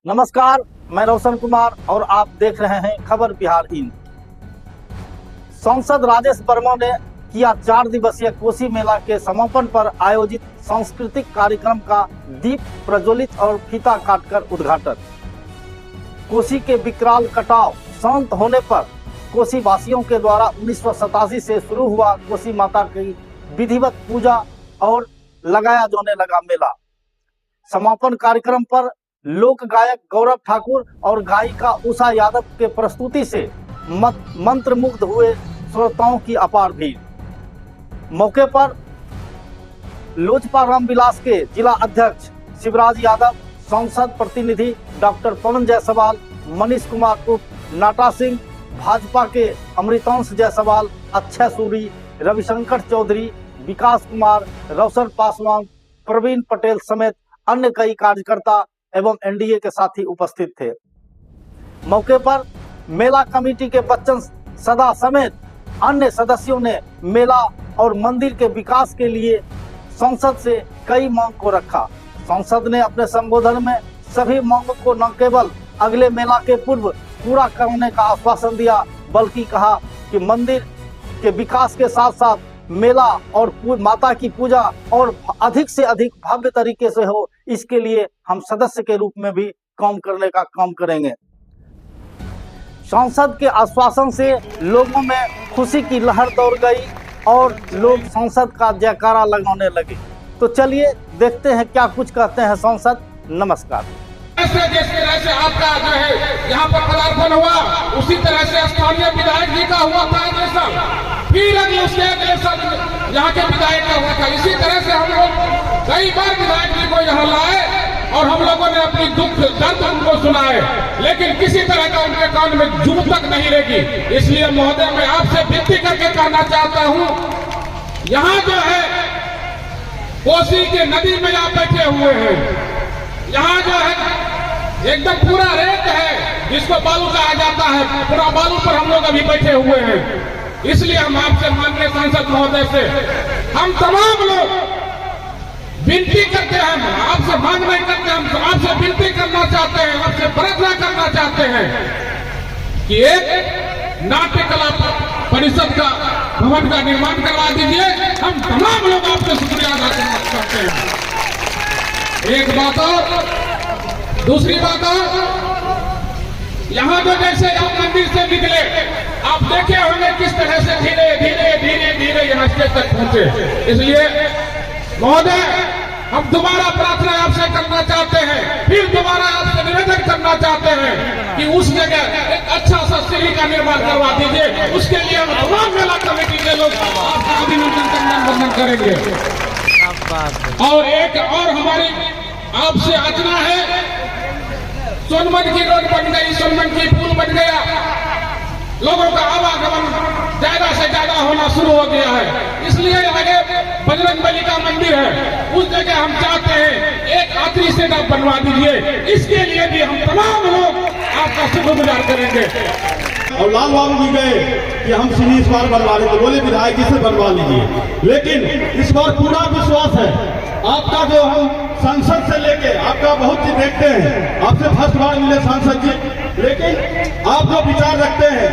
नमस्कार, मैं रोशन कुमार और आप देख रहे हैं खबर बिहार इन। सांसद राजेश वर्मा ने किया 4 दिवसीय कोसी मेला के समापन पर आयोजित सांस्कृतिक कार्यक्रम का दीप प्रज्वलित और फीता काटकर उद्घाटन। कोसी के विकराल कटाव शांत होने पर कोसी वासियों के द्वारा 1987 से शुरू हुआ कोसी माता की विधिवत पूजा और लगाया जाने लगा मेला। समापन कार्यक्रम पर लोक गायक गौरव ठाकुर और गायिका उषा यादव के प्रस्तुति से मंत्रमुग्ध हुए श्रोताओं की अपार भीड़। मौके पर लोजपा रामविलास के जिला अध्यक्ष शिवराज यादव, सांसद प्रतिनिधि डॉक्टर पवन जायसवाल, मनीष कुमार उर्फ नाटा सिंह, भाजपा के अमृतांश जायसवाल, अक्षय सूरी, रविशंकर चौधरी, विकास कुमार, रोशन पासवान, प्रवीण पटेल समेत अन्य कई कार्यकर्ता एवं एनडीए के साथी उपस्थित थे। मौके पर मेला कमेटी के बच्चन सदा समेत अन्य सदस्यों ने मेला और मंदिर के विकास के लिए संसद से कई मांग को रखा। संसद ने अपने संबोधन में सभी मांगों को न केवल अगले मेला के पूर्व पूरा करने का आश्वासन दिया, बल्कि कहा कि मंदिर के विकास के साथ साथ मेला और माता की पूजा और अधिक से अधिक भव्य तरीके से हो, इसके लिए हम सदस्य के रूप में भी काम करने का काम करेंगे। सांसद के आश्वासन से लोगों में खुशी की लहर दौड़ गई और लोग सांसद का जयकारा लगाने लगे। तो चलिए देखते हैं क्या कुछ कहते हैं सांसद। नमस्कार। जिस तरह से आपका जो है यहाँ पर पदार्पण हुआ, उसी तरह से स्थानीय विधायक जी का हुआ था जैसा, फिर उसके यहाँ के विधायक का हुआ था। इसी तरह से हम लोग कई बार विधायक जी को यहाँ लाए और हम लोगों ने अपनी दुख दर्द उनको सुनाए, लेकिन किसी तरह का उनके कान में जू तक नहीं लगी। इसलिए महोदय, मैं आपसे विनती करके कहना चाहता हूँ, यहाँ जो है कोसी के नदी में आप बैठे हुए हैं, यहाँ जो है एकदम पूरा रेत है जिसको बालू कहा जाता है, पूरा बालू पर हम लोग अभी बैठे हुए हैं। इसलिए हम आपसे माननीय सांसद महोदय से हम तमाम लोग विनती करते हैं, आपसे मांग नहीं करते, हम आपसे विनती करना चाहते हैं, आपसे प्रार्थना करना चाहते हैं कि एक नाट्य कला परिषद का भवन का निर्माण करवा दीजिए। हम तमाम लोग आपसे शुक्रिया अदा करते हैं। एक बात और, दूसरी बात और, यहाँ तो जैसे आप मंदिर से निकले, आप देखे होंगे किस तरह से धीरे धीरे धीरे धीरे यहाँ स्टेज तक पहुंचे। इसलिए महोदय, हम दोबारा प्रार्थना आपसे करना चाहते हैं, फिर दोबारा आपसे निवेदन करना चाहते हैं कि उस जगह एक अच्छा सा सीढ़ी का निर्माण करवा दीजिए। उसके लिए हम तमाम मेला कमेटी के लोग आपका अभिनंदन करेंगे। और एक और हमारी आपसे याचना है, सोनमन की रोड बन गई, सोनमन की पुल बन गया, लोगों का आवागमन ज्यादा से ज्यादा होना शुरू हो गया है। इसलिए आगे बजरंगबली का मंदिर है, उस जगह हम चाहते हैं एक आखिरी सेट आप बनवा दीजिए। इसके लिए भी हम तमाम लोग आपका शुक्रगुजार करेंगे। और लाल बाबू भी गए कि हम सीढ़ी इस बार बनवा लेते, बोले विधायक जी से बनवा लीजिए, लेकिन इस बार पूरा विश्वास है आपका। जो हम संसद से लेके आपका बहुत चीज देखते हैं, आपसे फर्स्ट बार मिले सांसद जी, लेकिन आप जो विचार रखते हैं,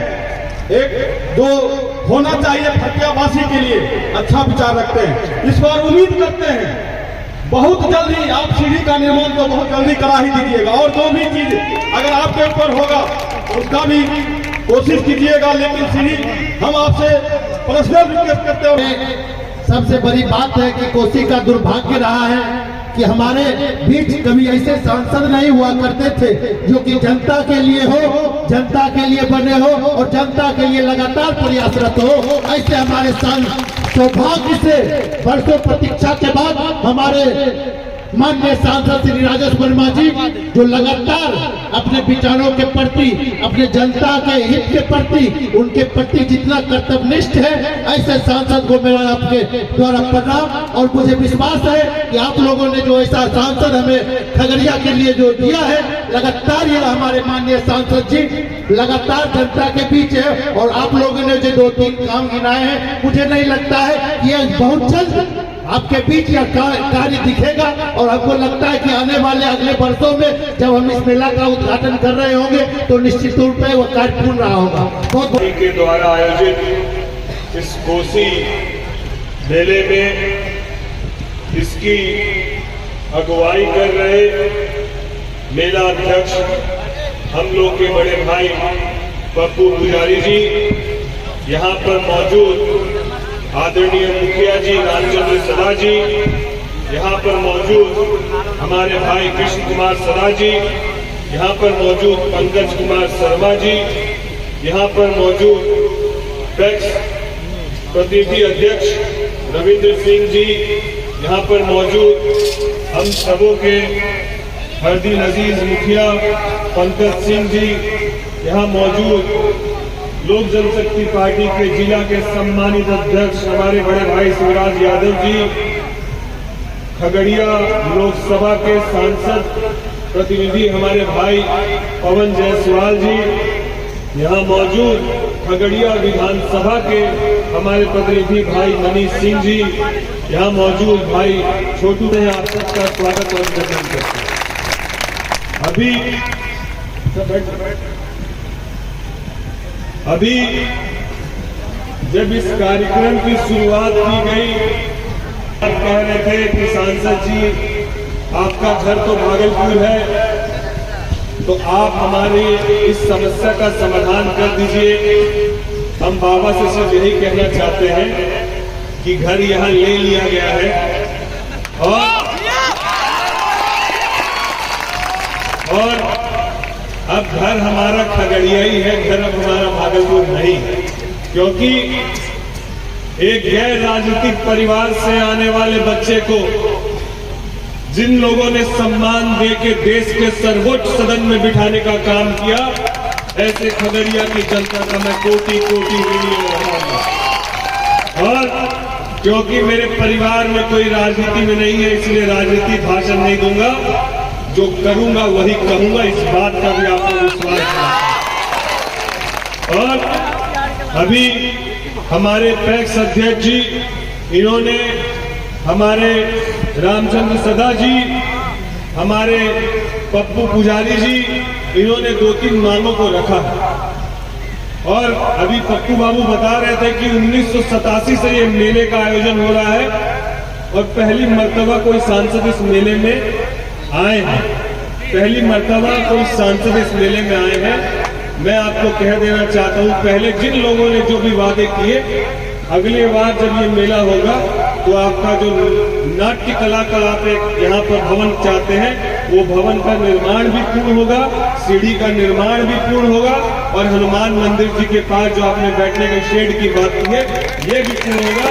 एक दो होना चाहिए फटियावासी के लिए, अच्छा विचार रखते हैं। इस बार उम्मीद करते हैं बहुत जल्दी आप सीढ़ी का निर्माण तो बहुत जल्दी करा ही दीजिएगा, और जो भी चीज अगर आपके ऊपर होगा उसका भी कोशिश कीजिएगा, लेकिन सीढ़ी हम आपसे पर्सनल रिक्वेस्ट करते हैं। सबसे बड़ी बात है कि कोसी का दुर्भाग्य रहा है कि हमारे बीच कभी ऐसे सांसद नहीं हुआ करते थे जो कि जनता के लिए हो, जनता के लिए बने हो और जनता के लिए लगातार प्रयासरत हो। ऐसे हमारे सौभाग्य से वर्षों प्रतीक्षा के बाद हमारे माननीय सांसद श्री राजेश वर्मा जी, जो लगातार अपने विचारों के प्रति, अपने जनता के हित के प्रति, उनके प्रति जितना कर्तव्यनिष्ठ है, ऐसे सांसद को मेरा आपके द्वारा प्रणाम। और मुझे विश्वास है कि आप लोगों ने जो ऐसा सांसद हमें खगड़िया के लिए जो दिया है, लगातार ये हमारे माननीय सांसद जी लगातार जनता के बीच है। और आप लोगों ने जो 2-3 काम गिनाए हैं, मुझे नहीं लगता है कि ये बहुत जल्द आपके बीच यह कार्य दिखेगा और हमको लगता है कि आने वाले अगले वर्षों में जब हम इस मेला का उद्घाटन कर रहे होंगे तो निश्चित रूप में वह कार्य पूर्ण रहा होगा। बहुत के द्वारा आयोजित इस कोसी मेले में इसकी अगुवाई कर रहे मेला अध्यक्ष हम लोग के बड़े भाई पप्पू पुजारी जी, यहाँ पर मौजूद आदरणीय मुखिया जी रामचंद्र सदा जी, यहाँ पर मौजूद हमारे भाई कृष्ण कुमार सदा जी, यहाँ पर मौजूद पंकज कुमार शर्मा जी, यहाँ पर मौजूद पैक्स प्रतिनिधि अध्यक्ष रविंद्र सिंह जी, यहाँ पर मौजूद हम सबों के हरदीन अजीज मुखिया पंकज सिंह जी, यहाँ मौजूद लोक जनशक्ति पार्टी के जिला के सम्मानित अध्यक्ष हमारे बड़े भाई शिवराज यादव जी, खगड़िया लोकसभा के सांसद प्रतिनिधि हमारे भाई पवन जायसवाल जी, यहाँ मौजूद खगड़िया विधानसभा के हमारे प्रतिनिधि भाई मनीष सिंह जी, यहाँ मौजूद भाई छोटू ने आप सबका स्वागत और अभिनंदन करते हैं। अभी जब इस कार्यक्रम की शुरुआत की गई, आप कह रहे थे कि सांसद जी आपका घर तो भागलपुर है, तो आप हमारी इस समस्या का समाधान कर दीजिए। हम बाबा से सिर्फ यही कहना चाहते हैं कि घर यहाँ ले लिया गया है और अब घर हमारा खगड़िया ही है, घर अब हमारा भागलपुर नहीं, क्योंकि एक गैर राजनीतिक परिवार से आने वाले बच्चे को जिन लोगों ने सम्मान दे के देश के सर्वोच्च सदन में बिठाने का काम किया, ऐसे खगड़िया की जनता का मैं कोटि कोटि ऋणी हूं। और क्योंकि मेरे परिवार में कोई राजनीति में नहीं है, इसलिए राजनीतिक भाषण नहीं दूंगा, जो करूंगा वही कहूंगा, इस बात का भी आपको विश्वास है। और अभी हमारे पैक्स अध्यक्ष जी, इन्होंने हमारे रामचंद्र सदा जी, हमारे पप्पू पुजारी जी, इन्होंने 2-3 मांगों को रखा और अभी पप्पू बाबू बता रहे थे कि 1987 से ये मेले का आयोजन हो रहा है और पहली मर्तबा कोई सांसद इस मेले में आए हैं, पहली मर्तबा कोई सांसद इस मेले में आए हैं। मैं आपको कह देना चाहता हूं, पहले जिन लोगों ने जो भी वादे किए, अगली बार जब ये मेला होगा तो आपका जो नाट्य कला का आप एक यहाँ पर भवन चाहते हैं, वो भवन का निर्माण भी पूर्ण होगा, सीढ़ी का निर्माण भी पूर्ण होगा और हनुमान मंदिर जी के पास जो आपने बैठने के शेड की बात की है, ये भी पूर्ण होगा।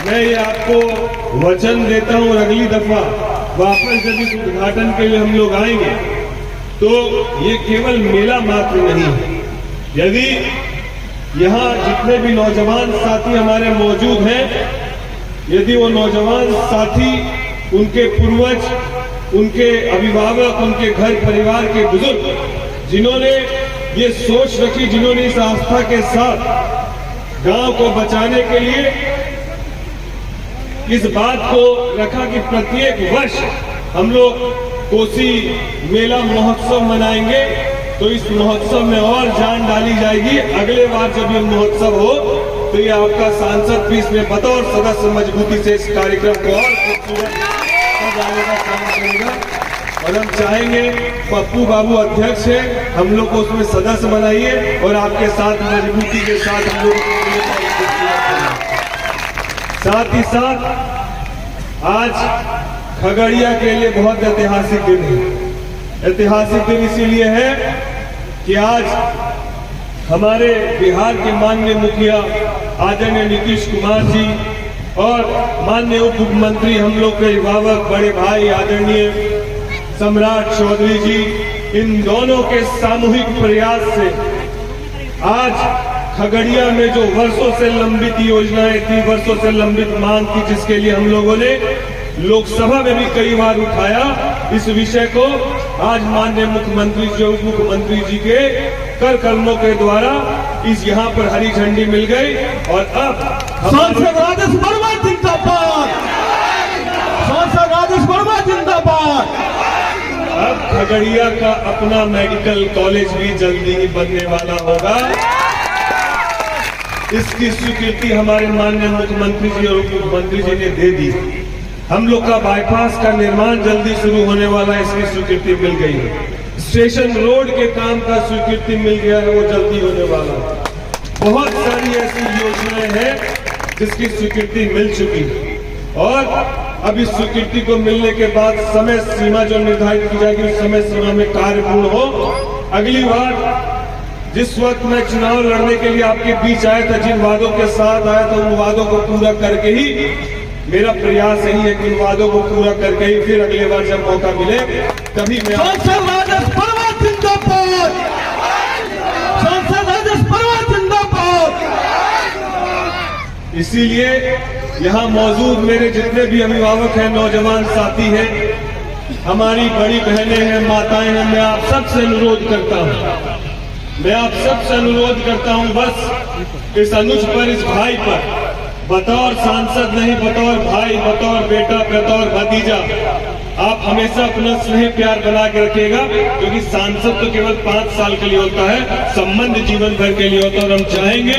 मैं ये आपको वचन देता हूँ और अगली दफा वापस जब इस उद्घाटन के लिए हम लोग आएंगे तो ये केवल मेला मात्र नहीं है। यदि यहाँ जितने भी नौजवान साथी हमारे मौजूद हैं, यदि वो नौजवान साथी, उनके पूर्वज, उनके अभिभावक, उनके घर परिवार के बुजुर्ग जिन्होंने ये सोच रखी, जिन्होंने इस आस्था के साथ गांव को बचाने के लिए इस बात को रखा कि प्रत्येक वर्ष हम लोग कोसी मेला महोत्सव मनाएंगे, तो इस महोत्सव में और जान डाली जाएगी। अगले बार जब ये महोत्सव हो तो ये आपका सांसद भी इसमें बतौर सदस्य मजबूती से इस कार्यक्रम को और खूबसूरत सजाने का काम करेगा। और हम चाहेंगे पप्पू बाबू अध्यक्ष है, हम लोग को उसमें सदस्य बनाइए और आपके साथ मजबूती के साथ हम लोग साथ ही साथ आज खगड़िया के लिए बहुत ऐतिहासिक दिन है। ऐतिहासिक दिन इसीलिए है कि आज हमारे बिहार के माननीय मुखिया आदरणीय नीतीश कुमार जी और माननीय उप मुख्यमंत्री हम लोग के अभिभावक बड़े भाई आदरणीय सम्राट चौधरी जी, इन दोनों के सामूहिक प्रयास से आज खगड़िया में जो वर्षों से लंबित योजनाएं थी, वर्षों से लंबित मांग थी, जिसके लिए हम लोगों ने लोकसभा में भी कई बार उठाया इस विषय को, आज माननीय मुख्यमंत्री जी, उप मुख्यमंत्री जी के कर कदमों के द्वारा इस यहाँ पर हरी झंडी मिल गई और अब सांसद राजेश वर्मा जिंदाबाद, सांसद राजेश वर्मा जिंदाबाद। अब खगड़िया का अपना मेडिकल कॉलेज भी जल्दी ही बनने वाला होगा। इसकी स्वीकृति हमारे माननीय मुख्यमंत्री जी और उप मुख्यमंत्री जी ने दे दी। हम लोग का बाईपास का निर्माण जल्दी शुरू होने वाला है, इसकी स्वीकृति मिल गई है। स्टेशन रोड के काम का स्वीकृति मिल गया है, वो जल्दी होने वाला है। बहुत सारी ऐसी योजनाएं हैं जिसकी स्वीकृति मिल चुकी है और अब इस स्वीकृति को मिलने के बाद समय सीमा जो निर्धारित की जाएगी उस समय सीमा में कार्य पूर्ण हो। अगली बार जिस वक्त मैं चुनाव लड़ने के लिए आपके बीच आया था, जिन वादों के साथ आया था, उन वादों को पूरा करके ही मेरा प्रयास यही है कि उन वादों को पूरा करके ही फिर अगले बार जब मौका मिले तभी मैं सांसद राजेश वर्मा जिंदाबाद, सांसद राजेश वर्मा जिंदाबाद। इसीलिए यहाँ मौजूद मेरे जितने भी अभिभावक हैं, नौजवान साथी हैं, हमारी बड़ी बहनें हैं, माताएं हैं, मैं आप सबसे अनुरोध करता हूँ, मैं आप सबसे अनुरोध करता हूं, बस इस अनुज पर, इस भाई पर बतौर सांसद नहीं, बतौर भाई, बतौर बेटा, बतौर भतीजा आप हमेशा अपना स्नेह प्यार बना के रखिएगा, क्योंकि सांसद तो केवल 5 साल के लिए होता है, संबंध जीवन भर के लिए होता है। और हम चाहेंगे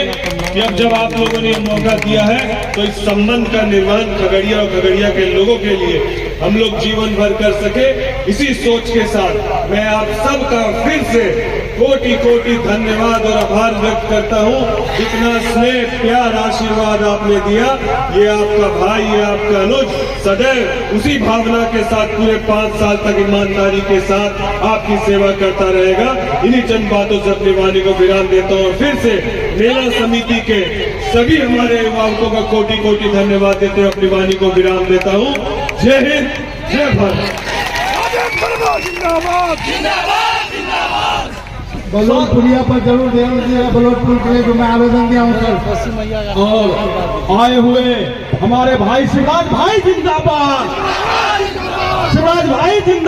कि अब जब आप लोगों ने मौका दिया है तो इस संबंध का निर्माण खगड़िया और खगड़िया के लोगों के लिए हम लोग जीवन भर कर सके। इसी सोच के साथ मैं आप सबका फिर से कोटि कोटि धन्यवाद और आभार व्यक्त करता हूं। जितना स्नेह प्यार आशीर्वाद आपने दिया, ये आपका भाई, ये आपका अनुज सदैव उसी भावना के साथ पूरे 5 साल तक ईमानदारी के साथ आपकी सेवा करता रहेगा। इन्हीं चंद बातों से अपनी वाणी को विराम देता हूं और फिर से मेला समिति के सभी हमारे अभिभावकों का कोटि कोटि धन्यवाद देते हुए अपनी वाणी को विराम देता हूं। जय हिंद, जय भारत। बलोटपुरिया पर जरूर ध्यान दीजिएगा, बलोटपुर के लिए जो मैं आवेदन दिया हूँ सर। और आए हुए हमारे भाई शिवराज भाई जिंदाबाद, शिवराज भाई जिंदाबाद।